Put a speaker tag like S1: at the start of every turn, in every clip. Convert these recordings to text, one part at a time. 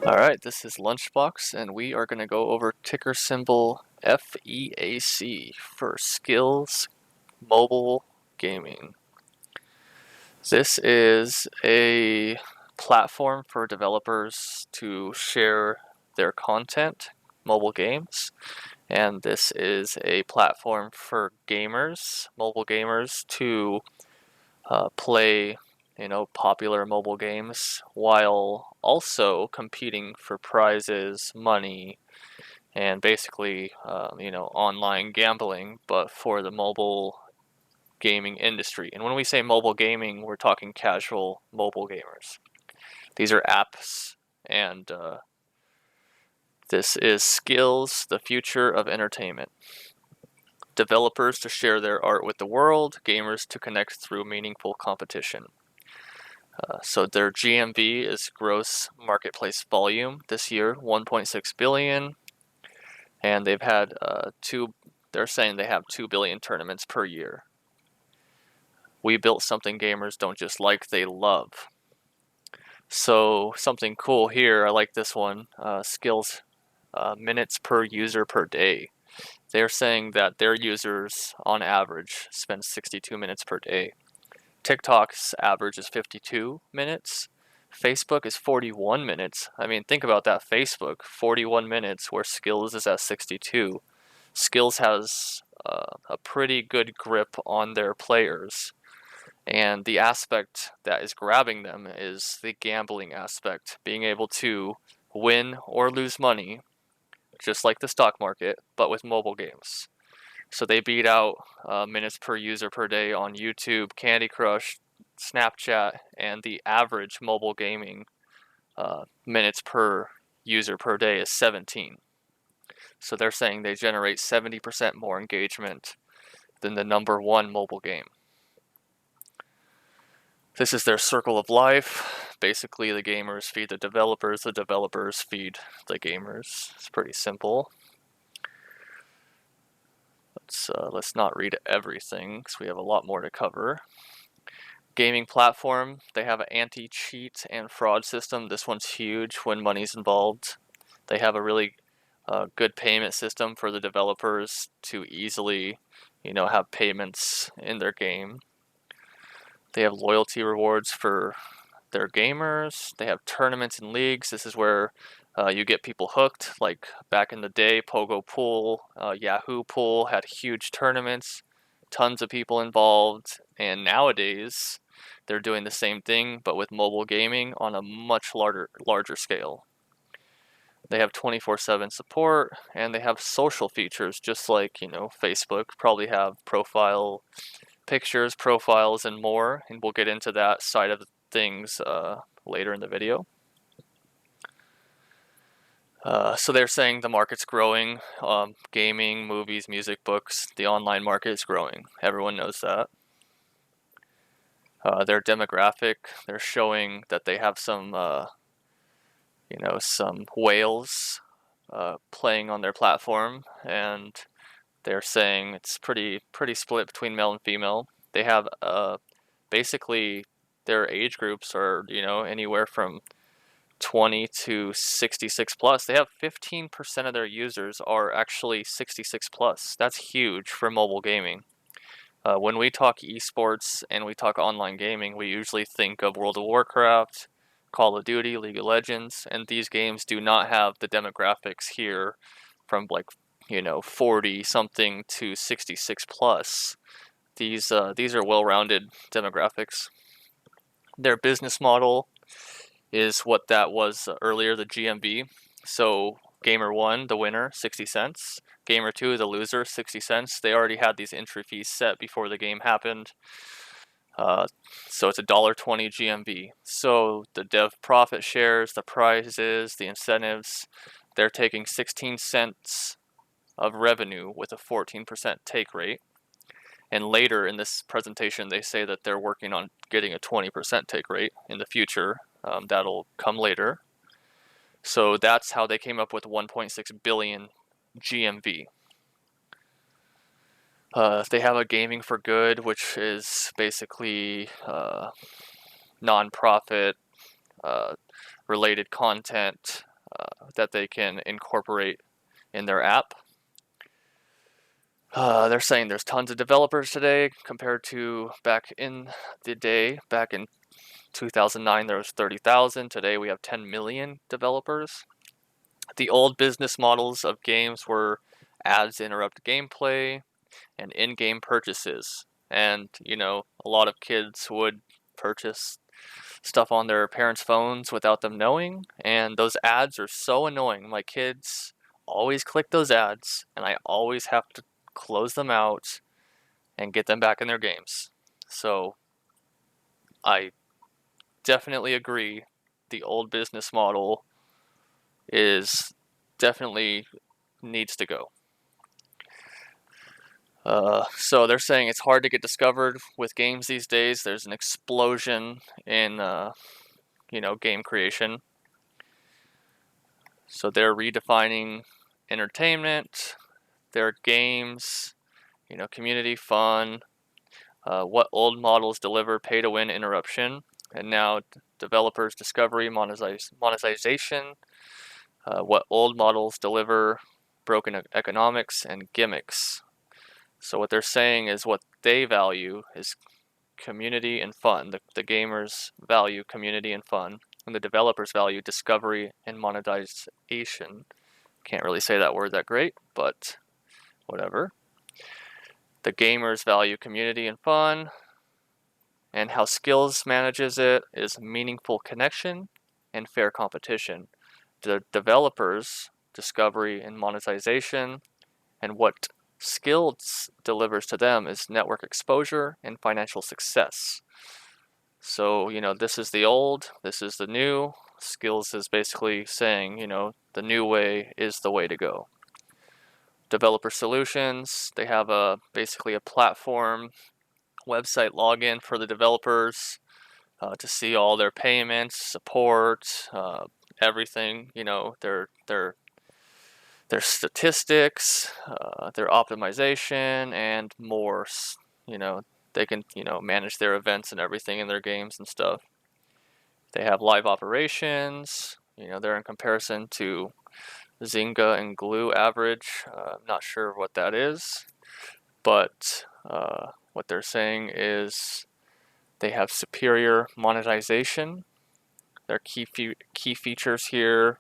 S1: Alright, this is Lunchbox, and we are going to go over ticker symbol FEAC for Skills Mobile Gaming. This is a platform for developers to share their content, mobile games, and this is a platform for gamers, mobile gamers, to play popular mobile games while also competing for prizes, money, and basically, online gambling, but for the mobile gaming industry. And when we say mobile gaming, we're talking casual mobile gamers. These are apps, and this is Skills, the future of entertainment. Developers to share their art with the world, gamers to connect through meaningful competition. So their GMV is gross marketplace volume this year, 1.6 billion, and they've had they're saying they have 2 billion tournaments per year. We built something gamers don't just like, they love. So something cool here, I like this one, skills minutes per user per day. They're saying that their users on average spend 62 minutes per day. TikTok's average is 52 minutes. Facebook is 41 minutes. I mean, think about that. Facebook, 41 minutes, where Skills is at 62. Skills has a pretty good grip on their players. And the aspect that is grabbing them is the gambling aspect, being able to win or lose money, just like the stock market, but with mobile games. So they beat out minutes per user per day on YouTube, Candy Crush, Snapchat, and the average mobile gaming minutes per user per day is 17. So they're saying they generate 70% more engagement than the #1 mobile game. This is their circle of life. Basically, the gamers feed the developers feed the gamers. It's pretty simple. Let's not read everything because we have a lot more to cover. Gaming platform, they have an anti-cheat and fraud system. This one's huge when money's involved. They have a really good payment system for the developers to easily, have payments in their game. They have loyalty rewards for their gamers. They have tournaments and leagues. This is where you get people hooked. Like back in the day, Pogo Pool, Yahoo Pool had huge tournaments, tons of people involved. And nowadays, they're doing the same thing, but with mobile gaming on a much larger scale. They have 24/7 support, and they have social features, just like, Facebook. Probably have profile pictures, profiles, and more. And we'll get into that side of things later in the video. So they're saying the market's growing. Gaming, movies, music, books, the online market is growing. Everyone knows that. Their demographic, they're showing that they have some whales playing on their platform, and they're saying it's pretty split between male and female. They have basically their age groups are anywhere from 20 to 66 plus. They have 15% of their users are actually 66 plus. That's huge for mobile gaming. When we talk esports and we talk online gaming, we usually think of World of Warcraft, Call of Duty, League of Legends, and these games do not have the demographics here from 40 something to 66 plus. These are well-rounded demographics. Their business model is what that was earlier, the GMV. So Gamer 1, the winner, 60 cents. Gamer 2, the loser, 60 cents. They already had these entry fees set before the game happened. So it's $1.20 GMV. So the dev profit shares, the prizes, the incentives, they're taking 16 cents of revenue with a 14% take rate. And later in this presentation, they say that they're working on getting a 20% take rate in the future. That'll come later. So that's how they came up with 1.6 billion GMV. They have a Gaming for Good, which is basically non-profit related content that they can incorporate in their app. They're saying there's tons of developers today compared to back in the day. Back in 2009, there was 30,000. Today, we have 10 million developers. The old business models of games were ads interrupt gameplay and in-game purchases. And, a lot of kids would purchase stuff on their parents' phones without them knowing, and those ads are so annoying. My kids always click those ads, and I always have to close them out and get them back in their games. So I definitely agree the old business model is definitely needs to go. So they're saying it's hard to get discovered with games these days. There's an explosion in game creation. So they're redefining entertainment, their games, community fun, what old models deliver pay-to-win interruption, and now developers discovery monetization, what old models deliver broken economics and gimmicks. So what they're saying is what they value is community and fun. The gamers value community and fun, and the developers value discovery and monetization. Can't really say that word that great, but whatever. The gamers value community and fun, and how Skills manages it is meaningful connection and fair competition. The developers, discovery and monetization, and what Skills delivers to them is network exposure and financial success. So, this is the old, this is the new. Skills is basically saying, the new way is the way to go. Developer solutions, they have basically a platform website login for the developers to see all their payments, support, everything, their statistics, their optimization, and more. They can manage their events and everything in their games and stuff. They have live operations. They're in comparison to Zynga and Glue average. I'm not sure what that is, but what they're saying is they have superior monetization. Their key features here: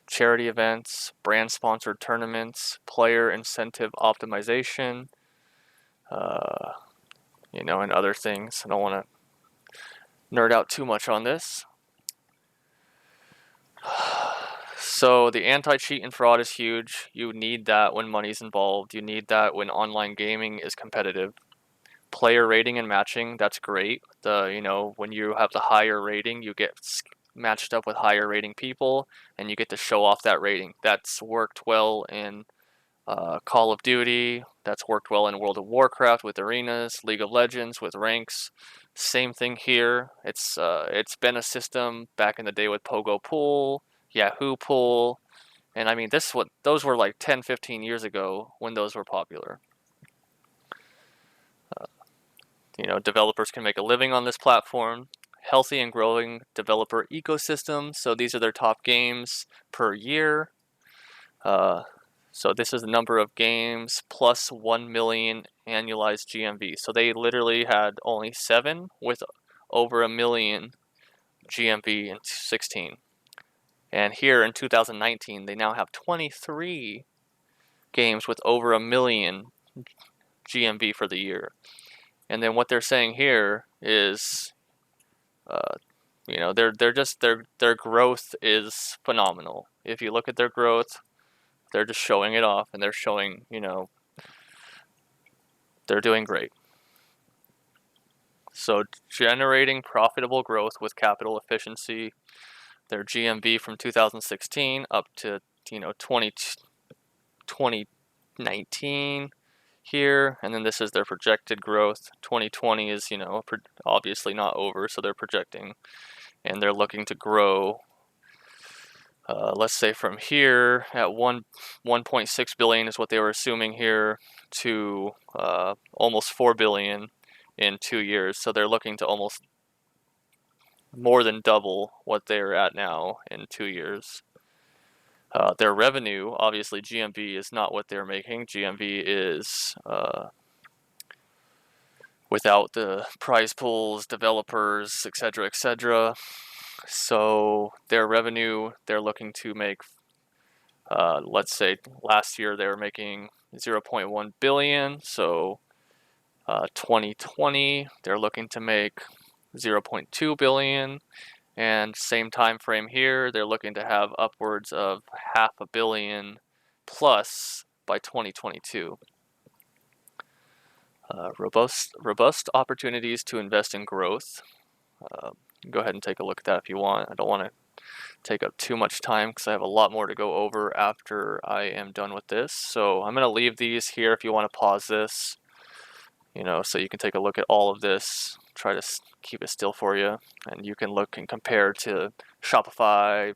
S1: charity events, brand-sponsored tournaments, player incentive optimization, and other things. I don't want to nerd out too much on this. So the anti-cheat and fraud is huge. You need that when money's involved. You need that when online gaming is competitive. Player rating and matching, that's great. When you have the higher rating, you get matched up with higher rating people, and you get to show off that rating. That's worked well in Call of Duty. That's worked well in World of Warcraft with arenas, League of Legends with ranks. Same thing here. It's been a system back in the day with Pogo Pool, Yahoo Pool, and I mean those were like 10, 15 years ago when those were popular. Developers can make a living on this platform. Healthy and growing developer ecosystem. So these are their top games per year. So this is the number of games plus 1 million annualized GMV. So they literally had only 7 with over 1 million GMV in 2016. And here in 2019, they now have 23 games with over 1 million GMV for the year. And then what they're saying here is, their growth is phenomenal. If you look at their growth, they're just showing it off, and they're showing, they're doing great. So generating profitable growth with capital efficiency. Their GMV from 2016 up to 2019 here, and then this is their projected growth. 2020 is obviously not over, so they're projecting, and they're looking to grow. Let's say from here at 1.6 billion is what they were assuming here to almost 4 billion in 2 years. So they're looking to almost more than double what they're at now in 2 years. Their revenue, obviously GMV is not what they're making. GMV is without the prize pools, developers, etc., etc. So their revenue, they're looking to make, let's say last year they were making 0.1 billion. So 2020, they're looking to make 0.2 billion. And same time frame here, they're looking to have upwards of $500 million plus by 2022. Robust opportunities to invest in growth. Go ahead and take a look at that if you want. I don't want to take up too much time because I have a lot more to go over after I am done with this. So I'm going to leave these here if you want to pause this, so you can take a look at all of this. Try to keep it still for you, and you can look and compare to Shopify,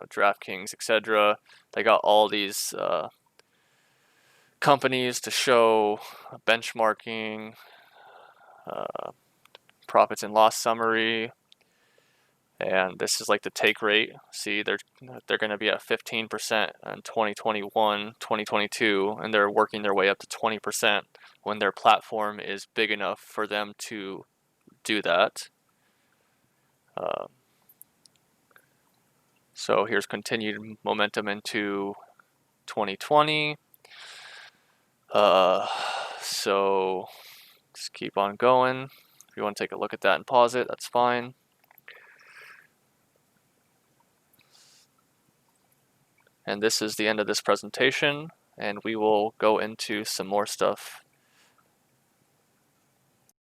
S1: DraftKings, etc. They got all these companies to show benchmarking, profits and loss summary, and this is like the take rate. See, they're going to be at 15% in 2021, 2022, and they're working their way up to 20% when their platform is big enough for them to do that. So here's continued momentum into 2020. So just keep on going. If you want to take a look at that and pause it, that's fine. And this is the end of this presentation, and we will go into some more stuff.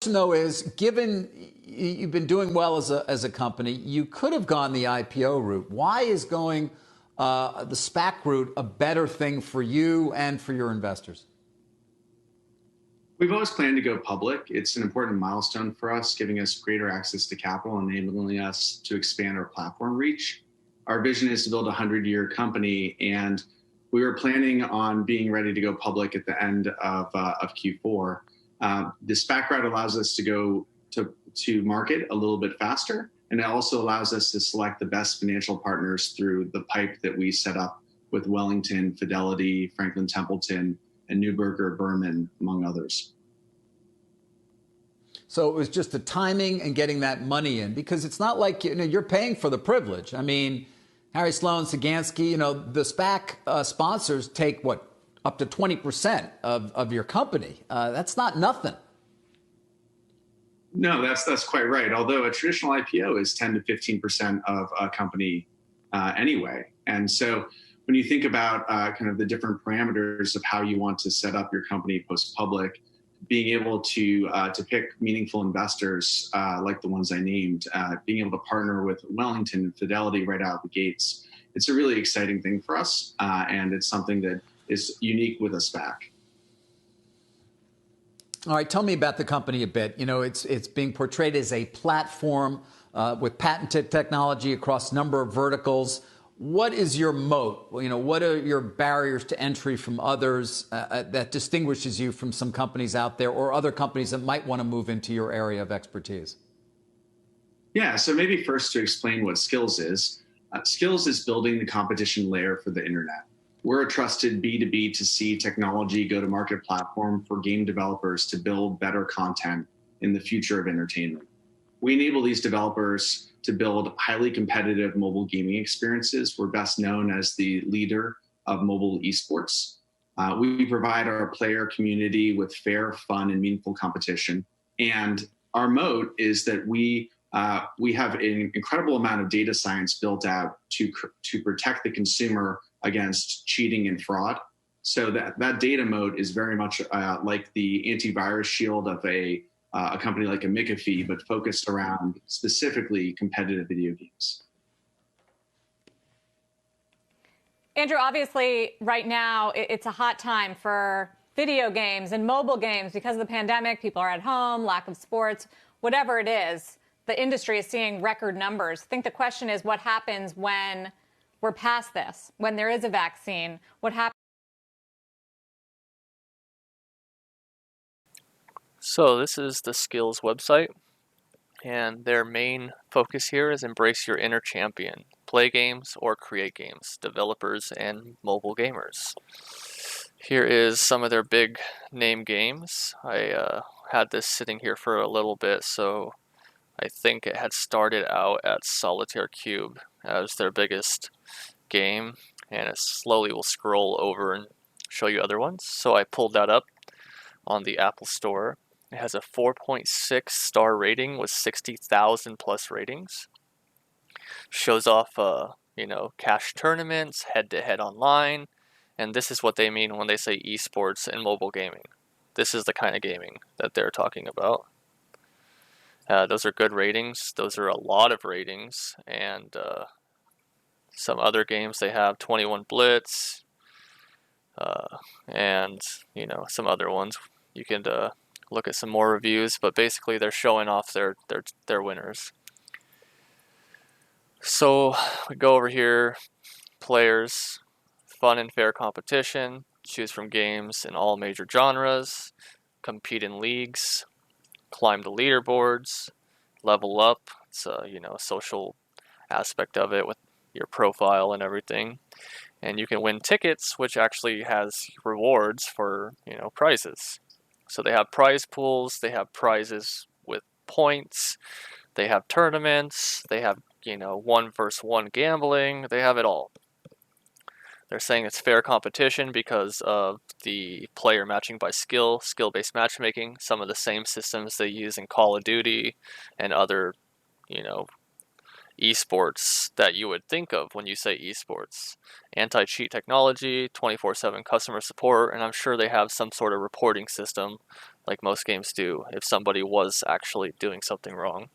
S2: Though is, given you've been doing well as a company, you could have gone the IPO route. Why is going the SPAC route a better thing for you and for your investors?
S3: We've always planned to go public. It's an important milestone for us, giving us greater access to capital, enabling us to expand our platform reach. Our vision is to build a 100-year company, and we were planning on being ready to go public at the end of Q4. The SPAC route allows us to go to market a little bit faster, and it also allows us to select the best financial partners through the pipe that we set up with Wellington, Fidelity, Franklin Templeton, and Neuberger Berman, among others.
S2: So it was just the timing and getting that money in, because it's not like you're paying for the privilege. I mean, Harry Sloan, Sagansky, the SPAC sponsors take what, up to 20% of your company. That's not nothing.
S3: No, that's quite right. Although a traditional IPO is 10 to 15% of a company anyway. And so when you think about kind of the different parameters of how you want to set up your company post-public, being able to pick meaningful investors like the ones I named, being able to partner with Wellington and Fidelity right out of the gates, it's a really exciting thing for us, and it's something that is unique with a SPAC.
S2: All right, tell me about the company a bit. It's being portrayed as a platform with patented technology across a number of verticals. What is your moat? What are your barriers to entry from others that distinguishes you from some companies out there or other companies that might want to move into your area of expertise?
S3: Yeah, so maybe first to explain what SKILLZ is. SKILLZ is building the competition layer for the internet. We're a trusted B2B2C technology go-to-market platform for game developers to build better content in the future of entertainment. We enable these developers to build highly competitive mobile gaming experiences. We're best known as the leader of mobile esports. We provide our player community with fair, fun, and meaningful competition. And our moat is that we have an incredible amount of data science built out to protect the consumer against cheating and fraud. So that data moat is very much like the antivirus shield of a company like a McAfee, but focused around specifically competitive video games.
S4: Andrew, obviously right now it's a hot time for video games and mobile games because of the pandemic. People are at home, lack of sports, whatever it is. The industry is seeing record numbers. I think the question is what happens when we're past this, when there is a vaccine? What happens?
S1: So this is the SKILLZ website. And their main focus here is embrace your inner champion. Play games or create games, developers and mobile gamers. Here is some of their big name games. I had this sitting here for a little bit, so I think it had started out at Solitaire Cube as their biggest game, and it slowly will scroll over and show you other ones. So I pulled that up on the Apple Store. It has a 4.6 star rating with 60,000 plus ratings. Shows off, cash tournaments, head-to-head online, and this is what they mean when they say esports and mobile gaming. This is the kind of gaming that they're talking about. Those are good ratings. Those are a lot of ratings, and some other games they have 21 Blitz, and some other ones. You can look at some more reviews, but basically they're showing off their winners. So we go over here, players, fun and fair competition, choose from games in all major genres, compete in leagues, climb the leaderboards, level up. It's a social aspect of it with your profile and everything. And you can win tickets, which actually has rewards for prizes. So they have prize pools, they have prizes with points, they have tournaments, they have 1-versus-1 gambling, they have it all. They're saying it's fair competition because of the player matching by skill-based matchmaking, some of the same systems they use in Call of Duty and other, esports that you would think of when you say esports. Anti-cheat technology, 24/7 customer support, and I'm sure they have some sort of reporting system like most games do if somebody was actually doing something wrong.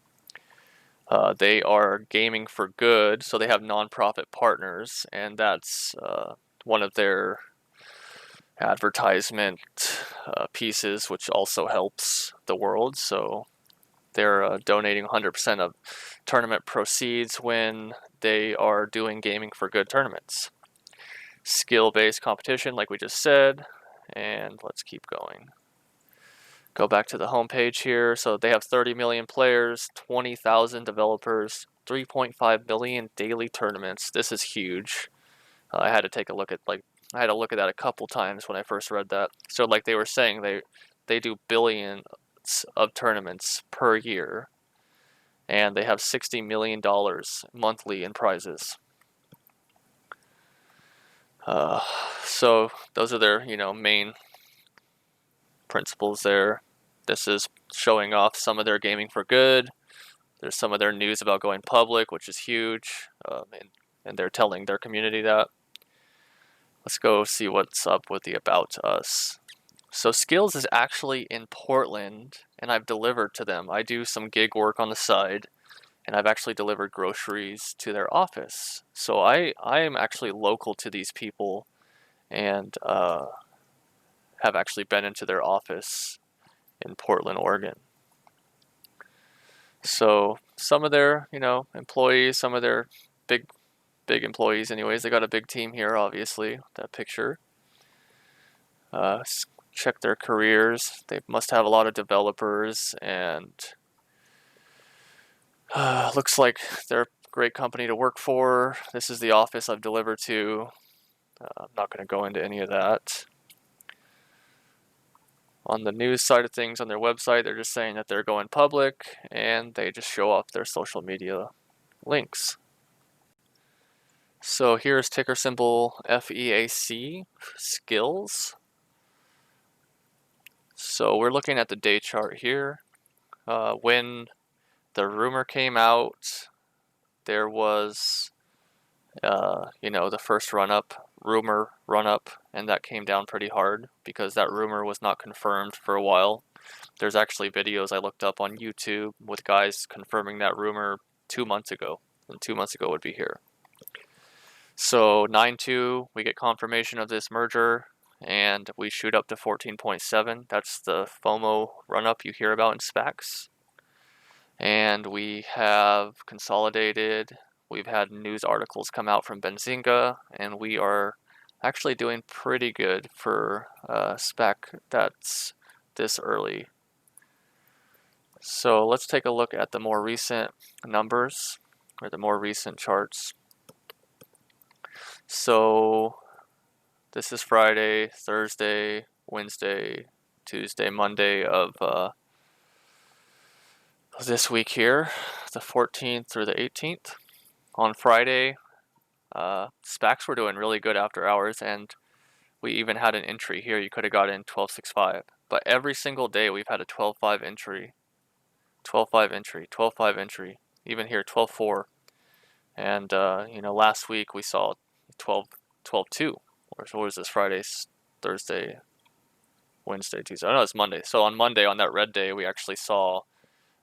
S1: They are gaming for good, so they have nonprofit partners, and that's one of their advertisement pieces, which also helps the world. So they're donating 100% of tournament proceeds when they are doing gaming for good tournaments. Skill-based competition, like we just said, and let's keep going. Go back to the homepage here. So they have 30 million players, 20,000 developers, 3.5 million daily tournaments. This is huge. I had to take a look at that a couple times when I first read that. So like they were saying, they do billions of tournaments per year, and they have $60 million monthly in prizes. So those are their main principles there. This is showing off some of their gaming for good. There's some of their news about going public, which is huge, and they're telling their community that. Let's go see what's up with the About Us. So SKILLZ is actually in Portland, and I've delivered to them. I do some gig work on the side, and I've actually delivered groceries to their office. So I am actually local to these people, and have actually been into their office in Portland, Oregon. So some of their, employees, some of their big employees anyways, they got a big team here, obviously, that picture. Check their careers. They must have a lot of developers, and looks like they're a great company to work for. This is the office I've delivered to. I'm not going to go into any of that. On the news side of things on their website, they're just saying that they're going public, and they just show off their social media links. So here's ticker symbol FEAC SKILLZ. So we're looking at the day chart here. When the rumor came out, there was, the first rumor run up, and that came down pretty hard because that rumor was not confirmed for a while. There's actually videos I looked up on YouTube with guys confirming that rumor 2 months ago, and 2 months ago would be here. So 9.2, we get confirmation of this merger, and we shoot up to 14.7. That's the FOMO run-up you hear about in SPACs. And we have consolidated. We've had news articles come out from Benzinga, and we are actually doing pretty good for SPAC that's this early. So let's take a look at the more recent numbers, or the more recent charts. So this is Friday, Thursday, Wednesday, Tuesday, Monday of this week here, the 14th through the 18th. On Friday, SPACs were doing really good after hours, and we even had an entry here. You could have got in 12.65, but every single day we've had a 12.5 entry, 12.5 entry, 12.5 entry, even here 12.4. And you know, last week we saw 12.2. Or what was this? Friday, Thursday, Wednesday, Tuesday. Oh no, it's Monday. So on Monday, on that red day, we actually saw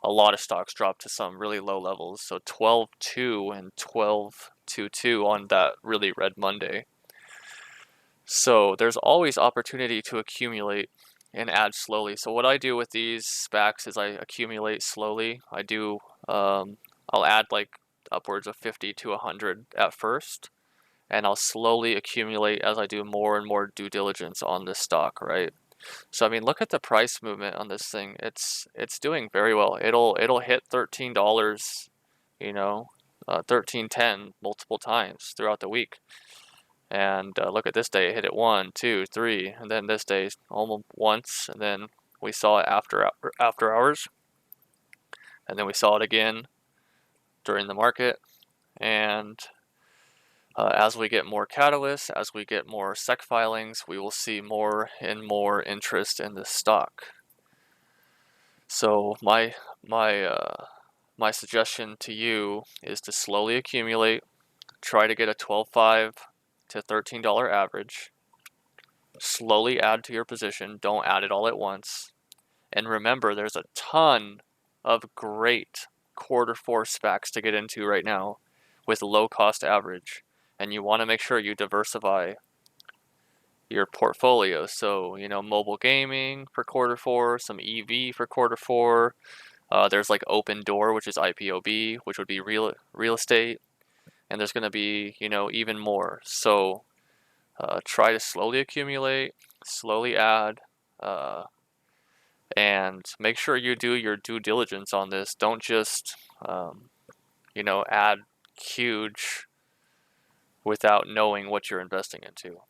S1: a lot of stocks drop to some really low levels. So 12.2 and 12.22 on that really red Monday. So there's always opportunity to accumulate and add slowly. So what I do with these SPACs is I accumulate slowly. I'll add like upwards of 50 to 100 at first, and I'll slowly accumulate as I do more and more due diligence on this stock, right? So I mean, look at the price movement on this thing. It's doing very well. It'll hit $13, you know, 13.10 multiple times throughout the week. And look at this day, it hit it 1, 2, 3, and then this day almost once, and then we saw it after hours, and then we saw it again during the market. And as we get more catalysts, as we get more SEC filings, we will see more and more interest in this stock. So my suggestion to you is to slowly accumulate, try to get a 12.5 to $13 average, slowly add to your position, don't add it all at once. And remember, there's a ton of great Q4 SPACs to get into right now with low cost average. And you want to make sure you diversify your portfolio. So, you know, mobile gaming for Q4, some EV for Q4. There's like Open Door, which is IPOB, which would be real estate. And there's going to be, you know, even more. So try to slowly accumulate, slowly add, and make sure you do your due diligence on this. Don't just, you know, add huge without knowing what you're investing into.